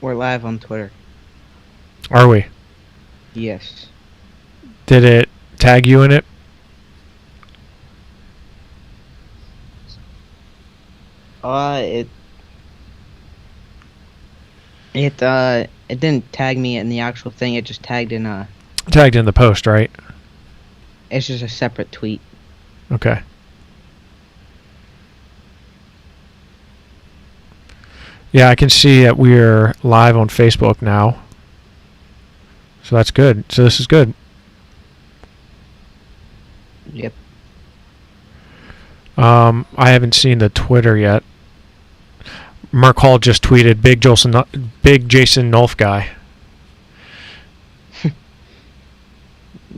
We're live on Twitter. Are we? Yes. Did it tag you in it? It it didn't tag me in the actual thing. It just tagged in Tagged in the post, right? It's just a separate tweet. Okay. Yeah, I can see that we're live on Facebook now. So that's good. So this is good. Yep. I haven't seen the Twitter yet. Mark Hall just tweeted big Jason Nolf guy.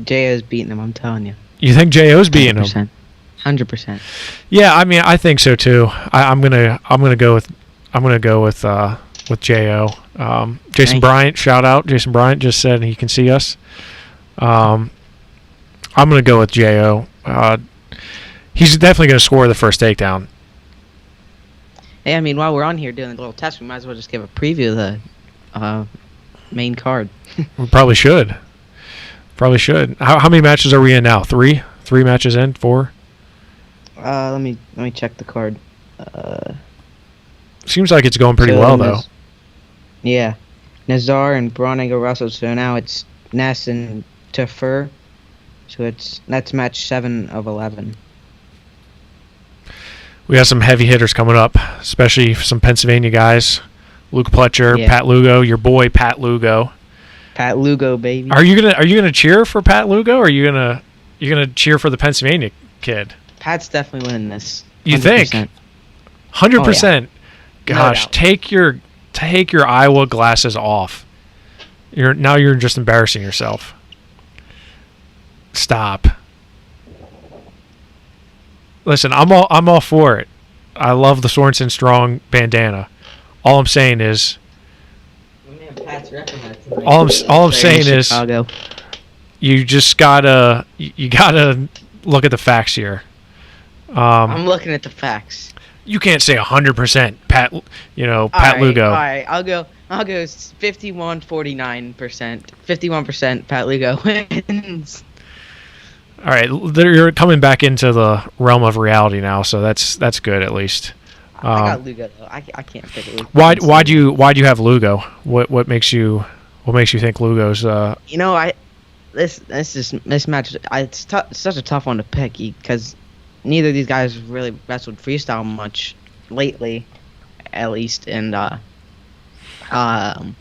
J.O.'s beating him, I'm telling you. You think J.O.'s beating him? 100%. Yeah, I mean, I think so too. I'm gonna go with J.O. Jason Bryant, shout out. Jason Bryant just said he can see us. I'm gonna go with J.O. He's definitely gonna score the first takedown. Hey, I mean, while we're on here doing a little test, we might as well just give a preview of the main card. We probably should. How many matches are we in now? Three matches in? 4? Let me check the card. Seems like it's going pretty well though. Yeah, Nazar and Broniger Russell. So now it's Ness and Tafur. So that's match 7 of 11. We got some heavy hitters coming up, especially some Pennsylvania guys. Luke Fletcher, Yeah. Pat Lugo, your boy Pat Lugo. Pat Lugo, baby. Are you gonna cheer for Pat Lugo, or are you gonna cheer for the Pennsylvania kid? Pat's definitely winning this. 100%. You think? 100%. Gosh, No doubt. take your Iowa glasses off. You're just embarrassing yourself. Stop. Listen, I'm all for it. I love the Sorensen Strong bandana. All I'm saying is, all I'm saying is, Chicago. you just gotta look at the facts here. I'm looking at the facts. You can't say 100% Pat. Pat Lugo. All right, I'll go 51-49%. 51% Pat Lugo wins. All right, you're coming back into the realm of reality now, so that's good at least. I got Lugo though. I can't pick Lugo. Why do you have Lugo? What makes you think Lugo's? This match. It's such a tough one to pick because neither of these guys really wrestled freestyle much lately, at least, and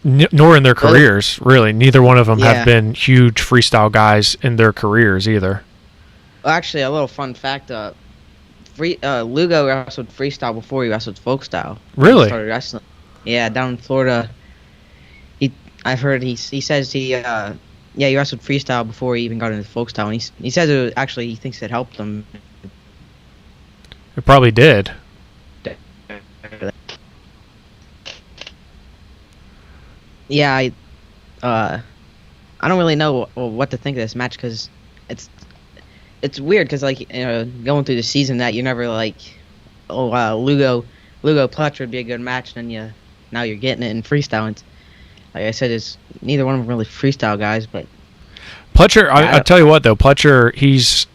nor in their careers, really. Neither one of them have been huge freestyle guys in their careers either. Actually, a little fun fact: Lugo wrestled freestyle before he wrestled folk style. Really? He started wrestling. Yeah, down in Florida. I've heard he says he wrestled freestyle before he even got into folk style, and he says he thinks it helped him. It probably did. Yeah, I don't really know what to think of this match because it's weird because going through the season that you never Lugo Fletcher would be a good match, and then now you're getting it in freestyle. And like I said, it's neither one of them really freestyle guys, but Fletcher. I tell you what though, Fletcher, he's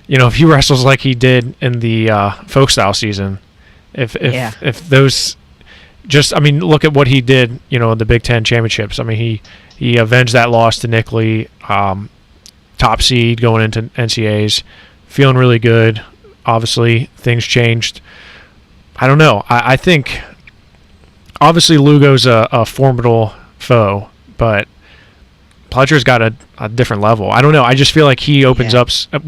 if he wrestles like he did in the folk style season, if those. Look at what he did, in the Big Ten championships. I mean, he avenged that loss to Nick Lee, top seed going into NCAAs, feeling really good. Obviously, things changed. I don't know. I think, obviously, Lugo's a formidable foe, but Fletcher's got a different level. I don't know. I just feel like he opens up, at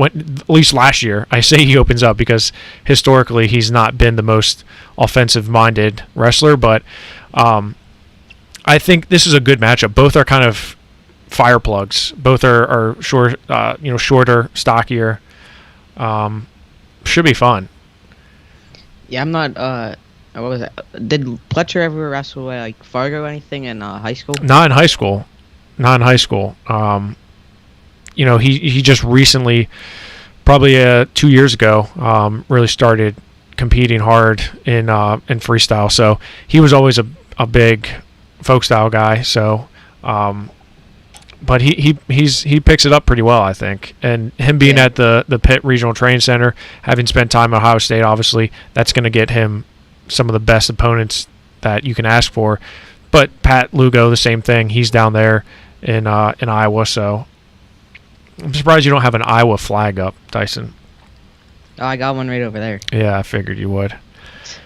least last year. I say he opens up because historically he's not been the most offensive-minded wrestler, but I think this is a good matchup. Both are kind of fire plugs. Both are short, shorter, stockier. Should be fun. Yeah, I'm not. What was it? Did Fletcher ever wrestle like Fargo or anything in high school? Not in high school. He just recently, probably 2 years ago, really started competing hard in freestyle. So he was always a big folk style guy. So, but he picks it up pretty well, I think. And him being at the Pitt Regional Training Center, having spent time at Ohio State, obviously that's going to get him some of the best opponents that you can ask for. But Pat Lugo, the same thing. He's down there in Iowa, so I'm surprised you don't have an Iowa flag up, Dysen. Oh, I got one right over there. Yeah, I figured you would.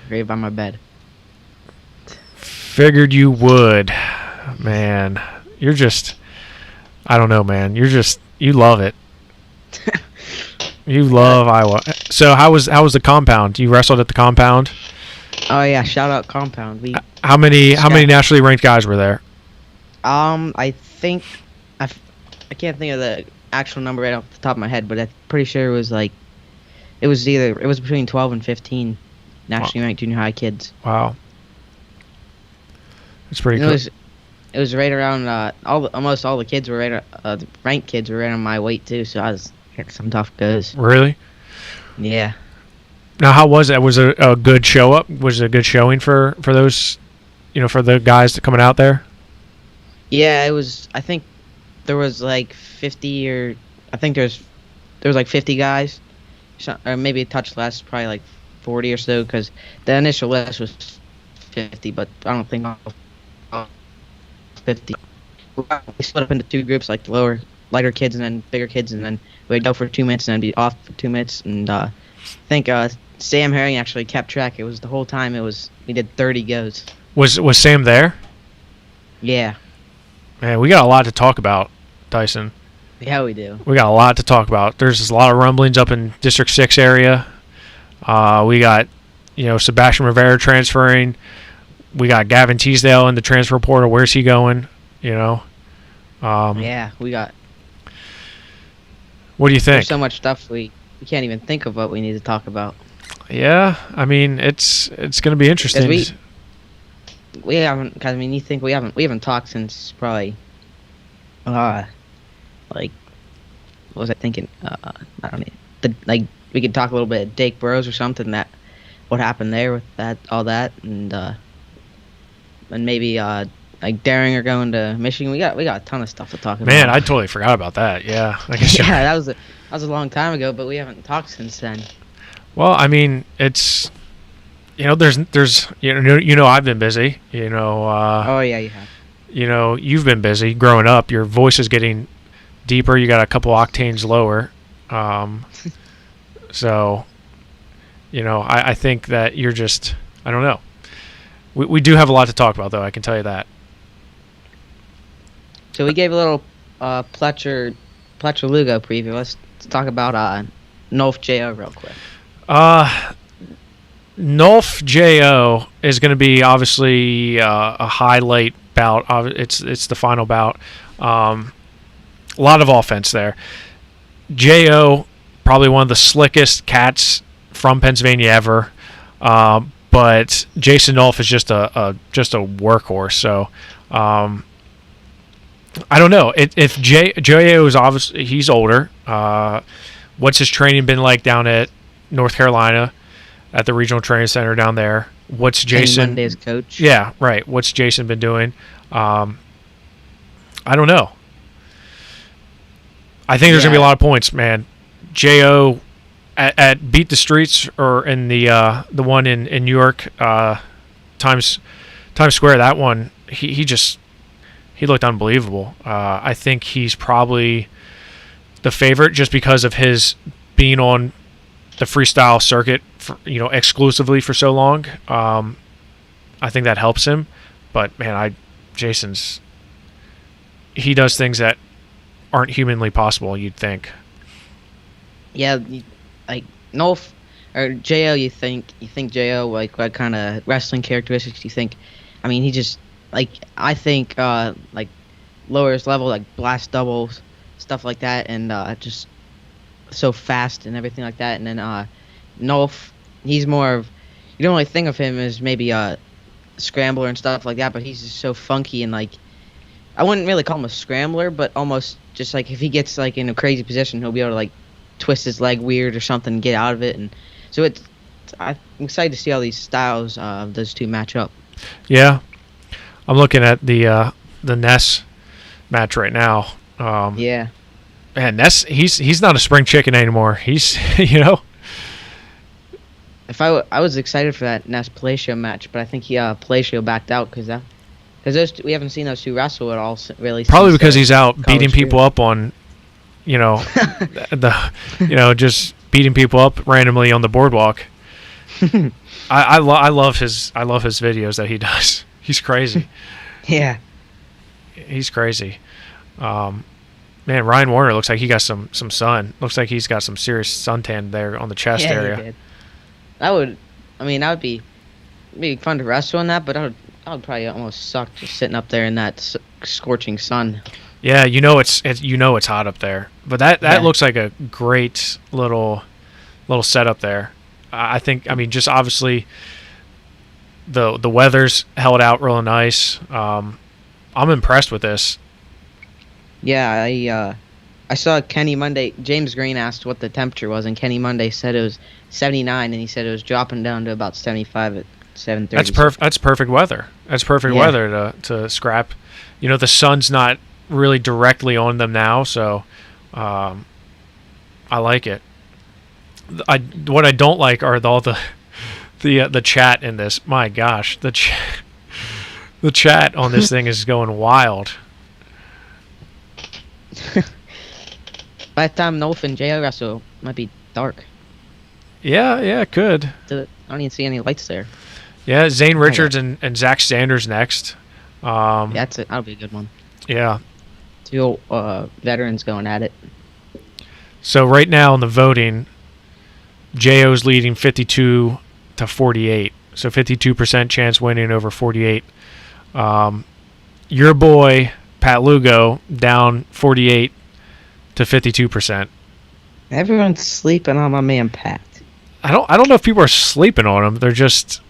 Right by my bed. Figured you would. Man, you're just... I don't know, man. You love it. You love Iowa. So how was the compound? You wrestled at the compound? Oh yeah, shout out compound. How many nationally ranked guys were there? I think I can't think of the actual number right off the top of my head, but I'm pretty sure it was between 12 and 15 nationally ranked junior high kids. Wow. It's pretty cool. It was right around almost all the kids were the ranked kids were right on my weight too, so I was getting some tough goes. Really? Yeah. Now, how was it? Was it a good show up? Was it a good showing for those, for the guys that coming out there? Yeah, it was. I think there was like 50 or I think there was like 50 guys, or maybe a touch less, probably like 40 or so, because the initial list was 50, but I don't think all 50. We split up into two groups, like the lighter kids and then bigger kids, and then we'd go for 2 minutes and then be off for 2 minutes. And I think Sam Herring actually kept track. It was the whole time. We did 30 goes. Was Sam there? Yeah. Man, we got a lot to talk about, Dysen. Yeah, we do. We got a lot to talk about. There's a lot of rumblings up in District 6 area. We got, Sebastian Rivera transferring. We got Gavin Teasdale in the transfer portal. Where's he going? Yeah, we got. What do you think? There's so much stuff we can't even think of what we need to talk about. Yeah, I mean it's going to be interesting. We haven't. Cause, I mean, you think we haven't talked since probably. Like, what was I thinking? I don't know. We could talk a little bit of Dake Burrows or something, that what happened there with all that, and maybe like Daringer going to Michigan. We got a ton of stuff to talk about. Man, I totally forgot about that. Yeah, I guess. Yeah, that was a long time ago, but we haven't talked since then. Well, I mean, it's there's I've been busy. Oh yeah, you have. You've been busy growing up. Your voice is getting deeper. You got a couple octanes lower. So, I think that you're just, I don't know. We do have a lot to talk about, though. I can tell you that. So we gave a little Fletcher Lugo preview. Let's talk about Nolf J.O. real quick. Nolf J.O. is going to be obviously a highlight bout. It's the final bout. A lot of offense there. J.O. probably one of the slickest cats from Pennsylvania ever. But Jason Nolf is just a workhorse. So I don't know if J.O. is obviously, he's older. What's his training been like down at North Carolina at the regional training center down there? What's Jason? Monday's coach. Yeah, right. What's Jason been doing? I don't know. I think there's gonna be a lot of points, man. J.O. at Beat the Streets, or in the one in New York, Times Square. That one, he looked unbelievable. I think he's probably the favorite just because of his being on the freestyle circuit, exclusively for so long. I think that helps him. But man, he does things that aren't humanly possible, you'd think. Yeah, like Nolf or J.O. You think J.O. like what kind of wrestling characteristics do you think? I mean, he just I think like lowest level, like blast doubles, stuff like that, and just so fast and everything like that. And then Nolf, he's more of, you don't really think of him as maybe a scrambler and stuff like that, but he's just so funky, and like I wouldn't really call him a scrambler, but almost just like if he gets like in a crazy position, he'll be able to like twist his leg weird or something and get out of it. And so I'm excited to see how these styles of those two match up. Yeah. I'm looking at the Ness match right now. Yeah. Man, Ness, he's not a spring chicken anymore. He's If I was excited for that Ness Palacio match, but I think Palacio backed out because we haven't seen those two wrestle at all really. Probably because he's out beating people up on, just beating people up randomly on the boardwalk. I love his videos that he does. He's crazy. Yeah. He's crazy. Man, Ryan Warner looks like he got some sun. Looks like he's got some serious suntan there on the chest area. He did. That would be fun to wrestle in that, but I would probably almost suck just sitting up there in that scorching sun. Yeah, it's hot up there. But that looks like a great little setup there. I think just obviously the weather's held out real nice. I'm impressed with this. Yeah, I saw Kenny Monday. James Green asked what the temperature was, and Kenny Monday said it was 79, and he said it was dropping down to about 75 at 7:30. That's perfect weather. That's perfect weather to scrap. The sun's not really directly on them now, so I like it. What I don't like are all the chat in this. My gosh, the chat on this thing is going wild. By the time Wolfe and JO wrestle, it might be dark. Yeah, it could. I don't even see any lights there. Yeah, Zane Richards and Zach Sanders next. That's it. That'll be a good one. Yeah. Two veterans going at it. So right now in the voting, JO's leading 52 to 48. So 52% chance winning over 48. Your boy Pat Lugo down 48 to 52%. Everyone's sleeping on my man Pat. I don't know if people are sleeping on him. They're just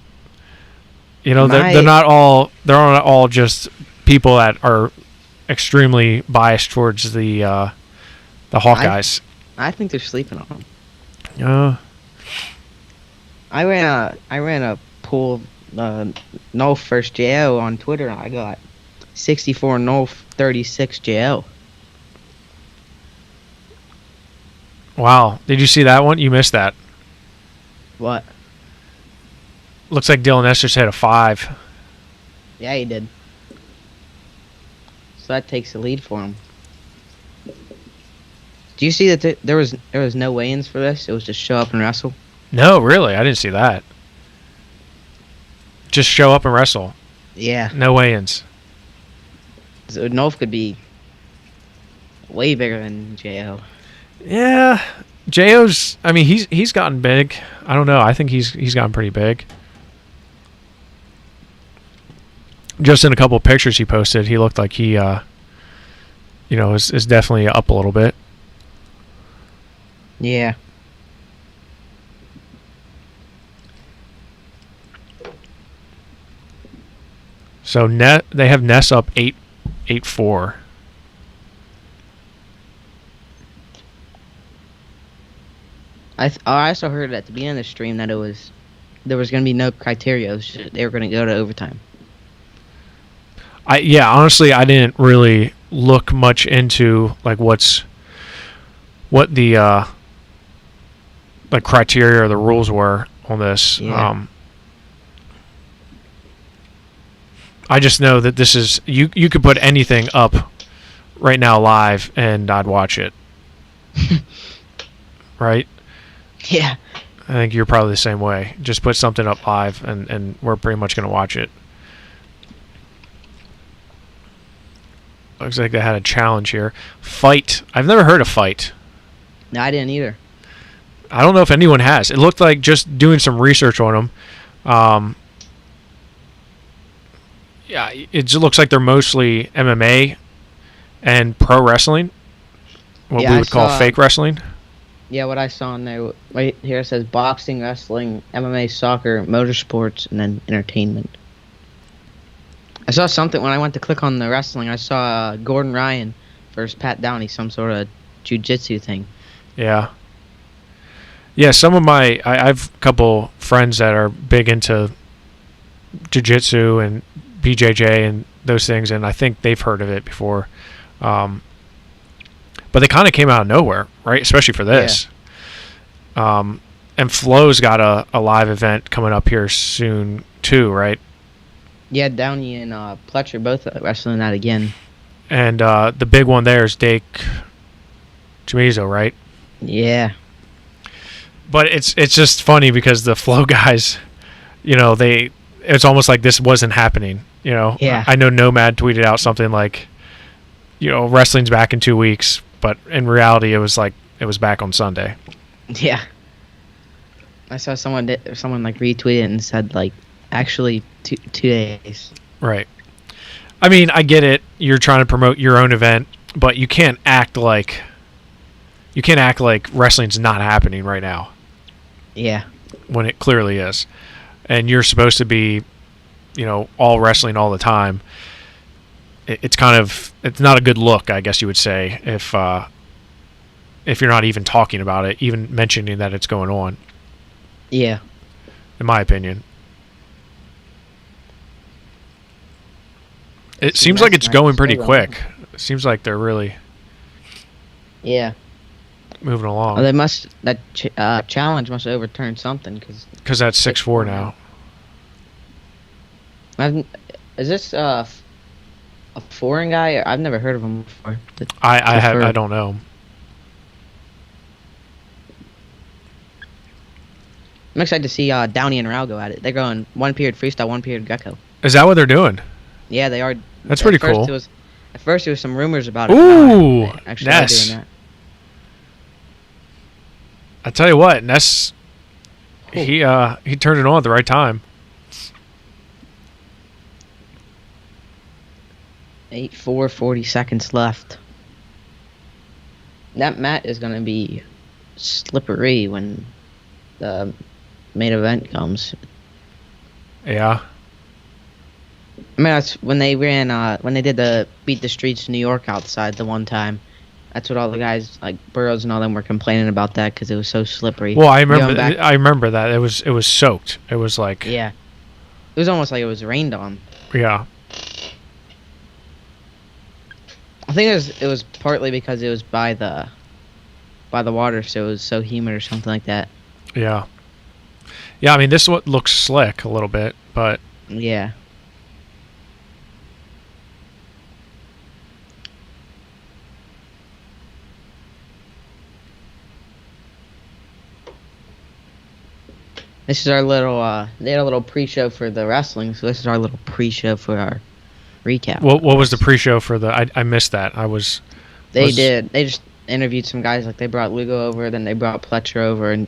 they're not all just people that are extremely biased towards the Hawkeyes. I think they're sleeping on him. Yeah. I ran a pool Nolf first JO on Twitter, and I got 64 Nolf, 36 JO. Wow. Did you see that one? You missed that. What? Looks like Dylan Estes had a 5. Yeah, he did. So that takes the lead for him. Do you see that there was no weigh-ins for this? It was just show up and wrestle? No, really? I didn't see that. Just show up and wrestle. Yeah. No weigh-ins. So Nolf could be way bigger than JO. Yeah. JO's, he's gotten big. I don't know. I think he's gotten pretty big. Just in a couple of pictures he posted, he looked like he is definitely up a little bit. Yeah. So they have Ness up 8-4. I also heard at the beginning of the stream that there was going to be no criteria. They were going to go to overtime. Honestly, I didn't really look much into like what the like criteria or the rules were on this. Yeah. I just know that this is you could put anything up right now live and I'd watch it. Right? Yeah. I think you're probably the same way. Just put something up live and we're pretty much going to watch it. Looks like they had a challenge here. Fight. I've never heard of Fight. No, I didn't either. I don't know if anyone has. It looked like just doing some research on them. Yeah, it just looks like they're mostly MMA and pro wrestling. What we would call fake wrestling. Yeah, what I saw in there, right here it says boxing, wrestling, MMA, soccer, motorsports, and then entertainment. I saw something when I went to click on the wrestling. I saw Gordon Ryan versus Pat Downey, some sort of jiu-jitsu thing. Yeah. Yeah, some of I have a couple friends that are big into jiu-jitsu and BJJ and those things, and I think they've heard of it before. But they kind of came out of nowhere, right? Especially for this. Yeah. And Flo's got a live event coming up here soon too, right? Yeah, Downey and Fletcher both wrestling that again. And the big one there is Dake Chamizo, right? Yeah. But it's just funny because the Flo guys, it's almost like this wasn't happening. Yeah. I know Nomad tweeted out something like, wrestling's back in 2 weeks, but in reality, it was back on Sunday. Yeah. I saw someone retweeted it and said actually 2 days. Right. I mean, I get it. You're trying to promote your own event, but you can't act like wrestling's not happening right now. Yeah. When it clearly is. And you're supposed to be, all wrestling all the time. It's not a good look, I guess you would say, if you're not even talking about it, even mentioning that it's going on. Yeah. In my opinion. It seems like it's going pretty quick. It seems like they're really moving along. Well, challenge must have overturned something because that's 6-4 now. Is this a foreign guy? I've never heard of him before. I don't know. I'm excited to see Downey and Rao go at it. They're going 1 period freestyle, 1 period Greco. Is that what they're doing? Yeah, they are. That's pretty cool. At first, there was some rumors about it. Ooh, Ness. Doing that. I tell you what, Ness, he turned it on at the right time. 8-4, 40 seconds left. That mat is going to be slippery when the main event comes. Yeah. I mean, that's when they did the Beat the Streets New York outside the one time. That's what all the guys like Burroughs and all them were complaining about that because it was so slippery. Well, I remember that it was soaked. It was like it was almost like it was rained on. Yeah. I think it was partly because it was by the water, so it was so humid or something like that. Yeah. Yeah, I mean this one looks slick a little bit, but yeah. This is our little, they had a little pre-show for the wrestling, so this is our little pre-show for our recap. What was the pre-show for the, I missed that. They just interviewed some guys, like they brought Lugo over, then they brought Fletcher over and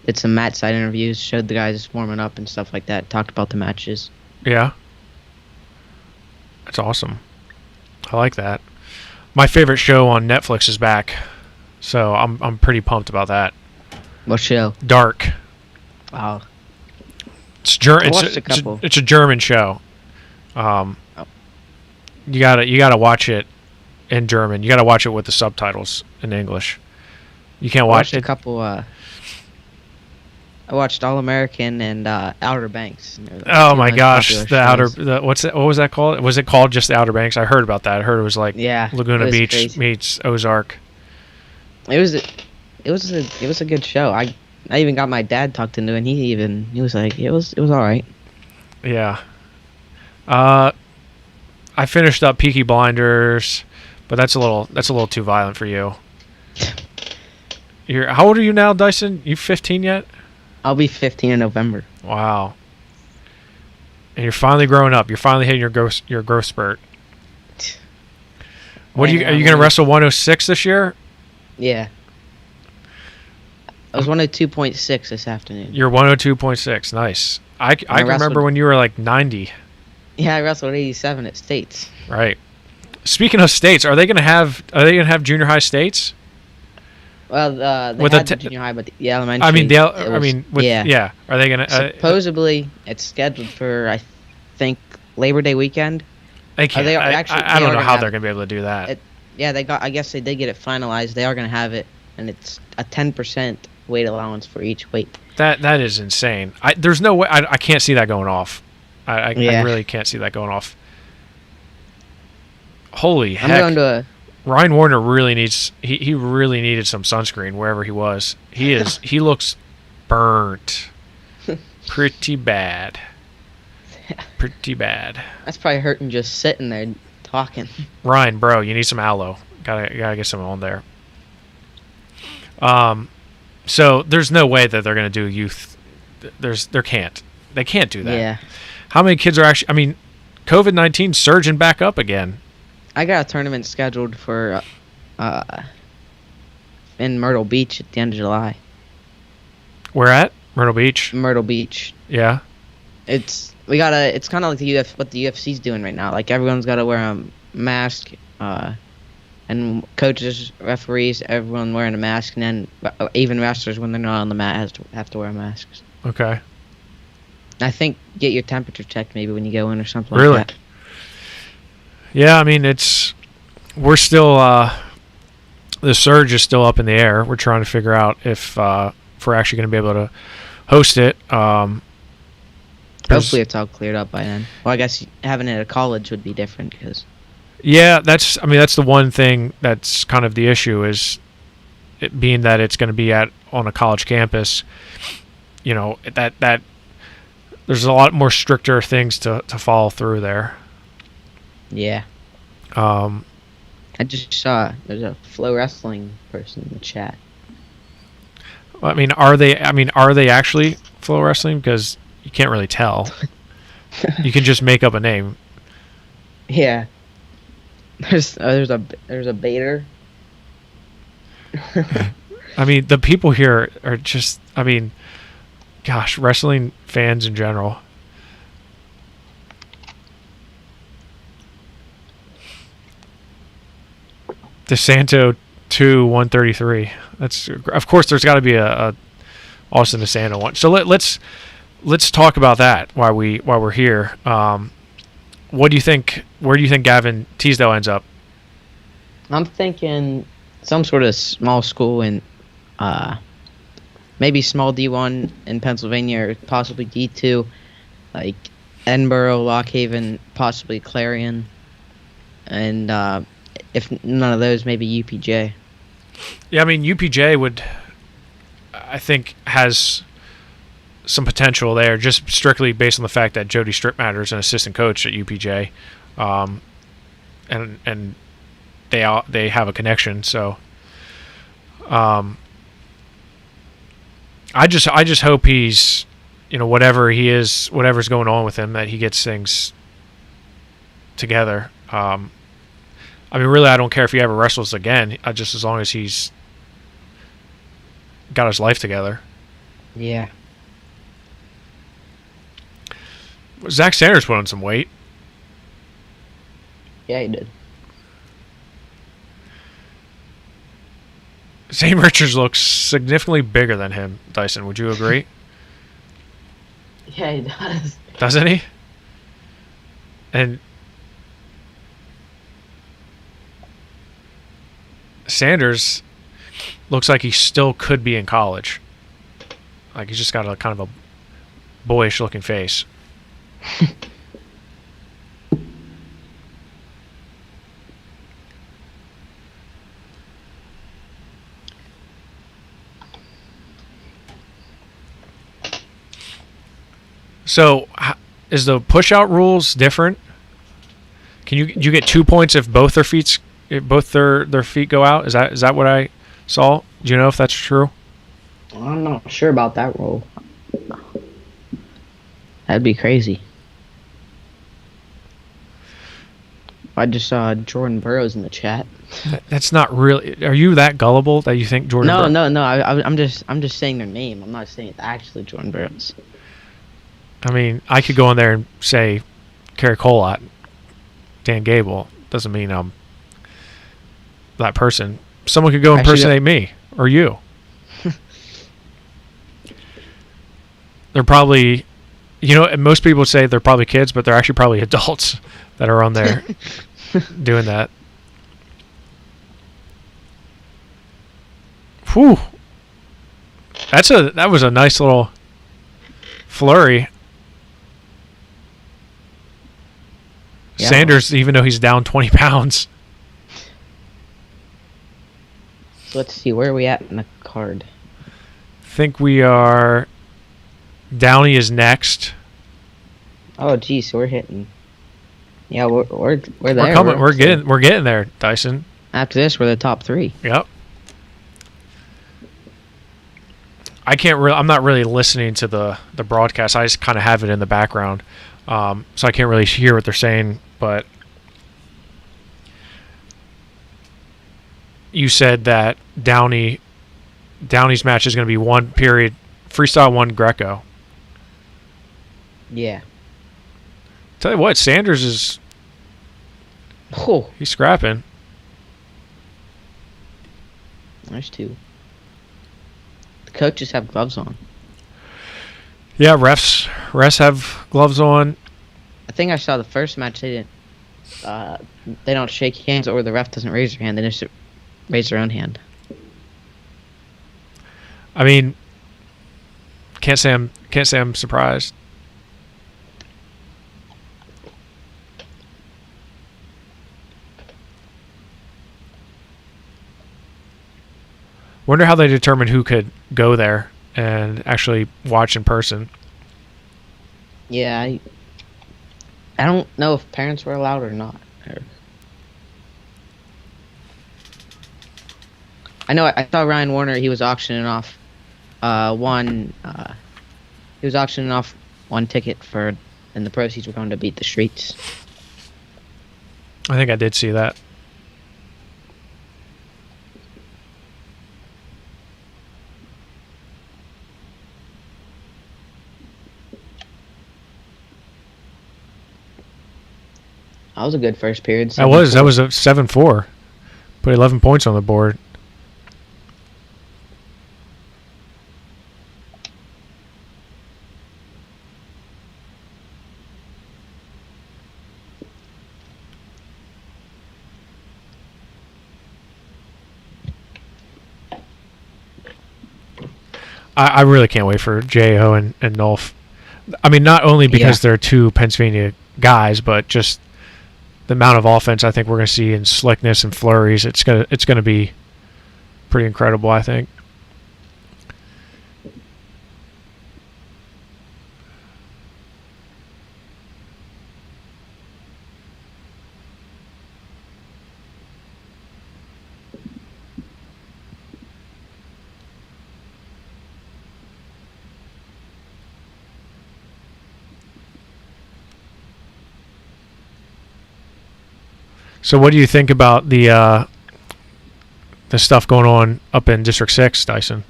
did some mat side interviews, showed the guys warming up and stuff like that, talked about the matches. Yeah. That's awesome. I like that. My favorite show on Netflix is back, so I'm pretty pumped about that. What show? Dark. Wow. It's a German show. You gotta watch it in German. You gotta watch it with the subtitles in English. You can't watch it. I watched All American and Outer Banks. Oh my gosh, what was that called? Was it called just the Outer Banks? I heard about that. I heard it was like Laguna Beach crazy. Meets Ozark. It was a good show. I even got my dad talked into it, and he was like, it was all right. Yeah. I finished up Peaky Blinders, but that's a little too violent for you. How old are you now, Dysen? You 15 yet? I'll be 15 in November. Wow. And you're finally growing up. You're finally hitting your growth spurt. Are you going to wrestle 106 this year? Yeah. I was 102.6 this afternoon. You're 102.6. Nice. I remember when you were like 90. Yeah, I wrestled 87 at States. Right. Speaking of states, are they going to have junior high states? Well, they had the junior high, but the elementary. Are they going to? Supposedly, it's scheduled for I think Labor Day weekend. They can't. I don't know how they're going to be able to do that. I guess they did get it finalized. They are going to have it, and it's a 10% weight allowance for each weight. That is insane. There's no way. I can't see that going off. I really can't see that going off. Holy heck! I'm going to Ryan Warner really needs. He really needed some sunscreen wherever he was. He looks burnt. Pretty bad. Pretty bad. That's probably hurting just sitting there talking. Ryan, bro, you need some aloe. Gotta get some on there. So there's no way that they're gonna do youth. They can't do that. Yeah. How many kids are actually? I mean, COVID-19 surging back up again. I got a tournament scheduled for in Myrtle Beach at the end of July. Where at? Myrtle Beach. Myrtle Beach. Yeah. It's kind of like what the UFC's doing right now. Like everyone's got to wear a mask, and coaches, referees, everyone wearing a mask, and then even wrestlers when they're not on the mat have to wear masks. Okay. I think get your temperature checked maybe when you go in or something really? like that. Yeah, I mean we're still the surge is still up in the air. We're trying to figure out if we're actually going to be able to host it. Hopefully it's all cleared up by then. Well, I guess having it at a college would be different because. Yeah, that's the one thing that's kind of the issue is it being that it's going to be on a college campus. You know, that there's a lot more stricter things to follow through there. Yeah. I just saw there's a Flow Wrestling person in the chat. I mean, are they actually Flow Wrestling? Because you can't really tell. You can just make up a name. Yeah. There's a baiter. I mean, the people here are just. I mean, gosh, wrestling fans in general. DeSanto 2-133. That's of course. There's got to be a Austin DeSanto one. So let's talk about that while we're here. What do you think? Where do you think Gavin Teasdale ends up? I'm thinking some sort of small school in, maybe small D1 in Pennsylvania or possibly D2, like Edinburgh, Lock Haven, possibly Clarion, and if none of those, maybe UPJ. Yeah, I mean UPJ would, I think, has some potential there, just strictly based on the fact that Jody Stripmatter is an assistant coach at UPJ, and they have a connection. So, I just hope he's, whatever's going on with him, that he gets things together. I mean, really, I don't care if he ever wrestles again. Just as long as he's got his life together. Yeah. Zach Sanders put on some weight. Yeah, he did. St. Richards looks significantly bigger than him, Dysen. Would you agree? Yeah, he does. Doesn't he? And Sanders looks like he still could be in college. Like he's just got a kind of a boyish looking face. So, is the push-out rules different? Can you get 2 points if both their feet go out? Is that what I saw? Do you know if that's true? I'm not sure about that rule. That'd be crazy. I just saw Jordan Burroughs in the chat. That's not really. Are you that gullible that you think Jordan? No. I'm just saying their name. I'm not saying it's actually Jordan Burroughs. I mean, I could go in there and say Kerry Colott, Dan Gable. Doesn't mean I'm that person. Someone could go impersonate me or you. They're probably, most people would say they're probably kids, but they're actually probably adults that are on there doing that. Whew. That was a nice little flurry. Yeah. Sanders, even though he's down 20 pounds. So let's see, where are we at in the card? I think we are. Downey is next. Oh, geez, so we're hitting. Yeah, we're there. We're coming. We're getting there, Dysen. After this, we're the top 3. Yep. I'm not really listening to the broadcast. I just kind of have it in the background, so I can't really hear what they're saying. But you said that Downey's match is going to be 1 period freestyle, 1 Greco. Yeah. Tell you what, Sanders is. Oh, he's scrapping. There's 2. The coaches have gloves on. Yeah, refs have gloves on. I think I saw the first match. They don't shake hands, or the ref doesn't raise their hand. They just raise their own hand. I mean, can't say I'm surprised. Wonder how they determine who could go there and actually watch in person. Yeah, I don't know if parents were allowed or not. I know I saw Ryan Warner. He was auctioning off one. He was auctioning off 1 ticket and the proceeds were going to Beat the Streets. I think I did see that. That was a good first period. That was a 7-4. Put 11 points on the board. I really can't wait for J.O. and Nolf. I mean, not only because they're 2 Pennsylvania guys, but just the amount of offense I think we're going to see in slickness and flurries. It's gonna be pretty incredible, I think. So what do you think about the stuff going on up in District 6, Dysen?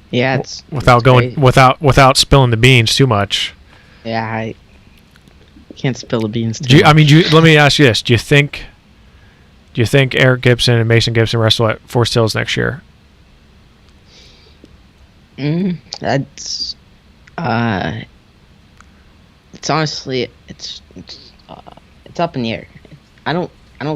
Yeah, it's without spilling the beans too much. Yeah, I can't spill the beans. Let me ask you this: Do you think Eric Gibson and Mason Gibson wrestle at Forest Hills next year? That's it's honestly it's up in the air. I don't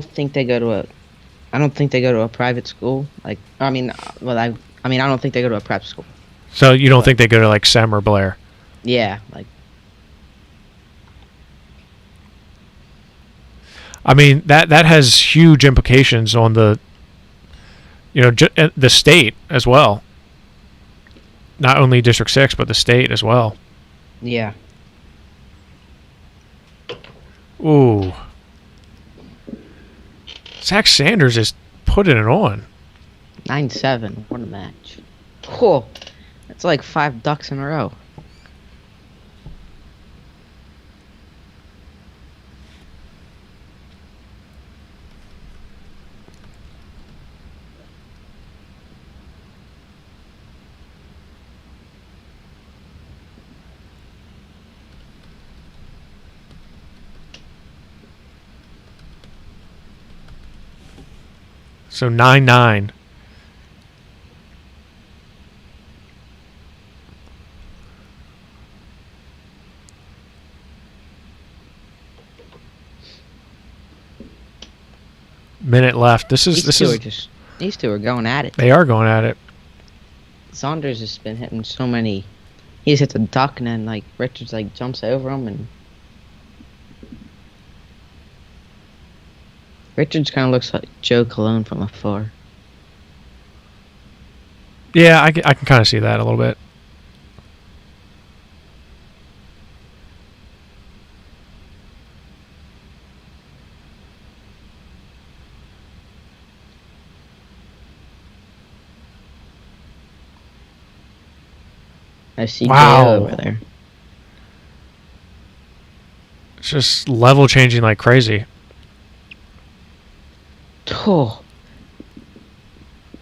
think they go to a private school. I don't think they go to a prep school. So you don't think they go to like Sem or Blair? Yeah, I mean that has huge implications on the the state as well. Not only District 6, but the state as well. Yeah. Ooh. Zach Sanders is putting it on. 9-7. What a match. Oh, that's like 5 ducks in a row. So 9-9. Minute left. These two are going at it. They are going at it. Saunders has been hitting so many. He just hits a duck and then Richards jumps over him and. Richards kind of looks like Joe Cologne from afar. Yeah, I can kind of see that a little bit. I see Joe over there. It's just level changing like crazy. Oh.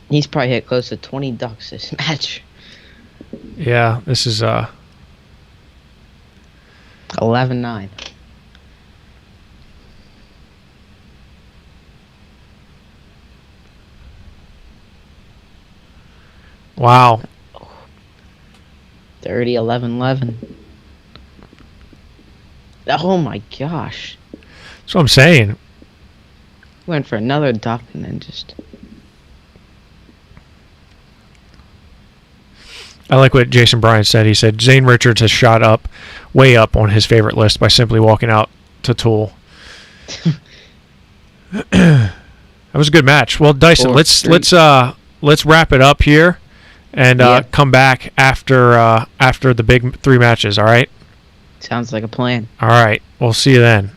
He's probably hit close to 20 ducks this match. Yeah, this is 11-9. Wow. 30, 11, 11. Oh my gosh. That's what I'm saying. Went for another duck and then just... I like what Jason Bryan said. He said Zane Richards has shot up, way up on his favorite list by simply walking out to Tool. That was a good match. Well, Dysen, let's wrap it up here and come back after the big 3 matches. All right. Sounds like a plan. All right. We'll see you then.